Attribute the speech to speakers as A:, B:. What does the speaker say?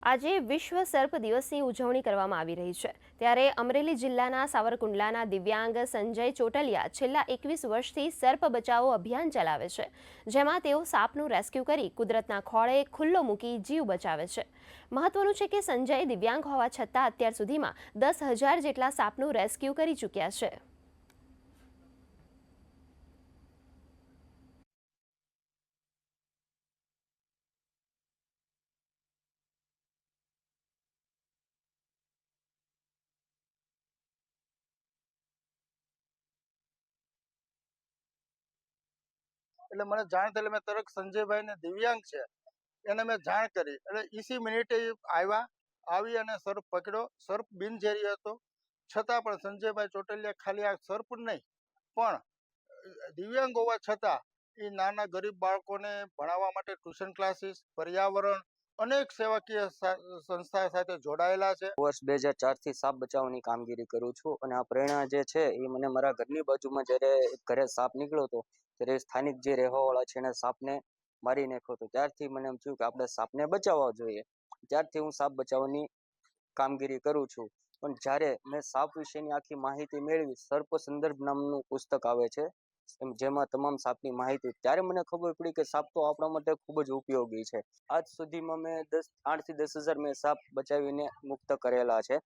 A: આજે વિશ્વ સર્પ દિવસની ઉજવણી કરવામાં આવી રહી છે ત્યારે અમરેલી જિલ્લાના સાવરકુંડલાના દિવ્યાંગ સંજય ચોટલિયા છેલ્લા 21 વર્ષથી સર્પ બચાવો અભિયાન ચલાવે છે, જેમાં તેઓ સાપનું રેસ્ક્યુ કરી કુદરતના ખોળે ખુલ્લો મૂકી જીવ બચાવે છે। મહત્વનું છે કે સંજય દિવ્યાંગ હોવા છતાં અત્યાર સુધીમાં 10,000 જેટલા સાપનું રેસ્ક્યુ કરી ચૂક્યા છે।
B: એટલે મને જાણ થઈ, મેં તરત સંજયભાઈ ને દિવ્યાંગ છે એને મેં જાણ કરી, એટલે ઇસી મિનિટે આવી અને સર્પ પકડ્યો। સર્પ બિનઝેરી હતો, છતાં પણ સંજયભાઈ ચોટલિયા ખાલી આ સર્પ નહીં પણ દિવ્યાંગ હોવા છતાં એ નાના ગરીબ બાળકોને ભણાવવા માટે ટ્યુશન ક્લાસીસ, પર્યાવરણ, અનેક સેવાકીય સંસ્થા સાથે જોડાયેલા છે।
C: વર્ષ 2004 થી સાપ બચાવવાની કામગીરી કરું છું અને આ પ્રેરણા જે છે એ મને મારા ઘરની બાજુમાં જ્યારે ઘરે સાપ નીકળ્યો હતો ત્યારે સ્થાનિક જે રહેવાવાળા છે એને સાપને મારી નાખ્યો હતો। ત્યારથી મને એમ થયું કે આપણે સાપને બચાવવા જોઈએ। ત્યારથી હું સાપ બચાવવાની કામગીરી કરું છું। પણ જ્યારે મેં સાપ વિશેની આખી માહિતી મેળવી, સર્પ સંદર્ભ નામનું પુસ્તક આવે છે જેમાં તમામ સાપની માહિતી, ત્યારે મને ખબર પડી કે સાપ તો આપણા માટે ખૂબ જ ઉપયોગી છે। આજ સુધીમાં મેં 8 થી 10,000 મેં સાપ બચાવીને મુક્ત કરેલા છે।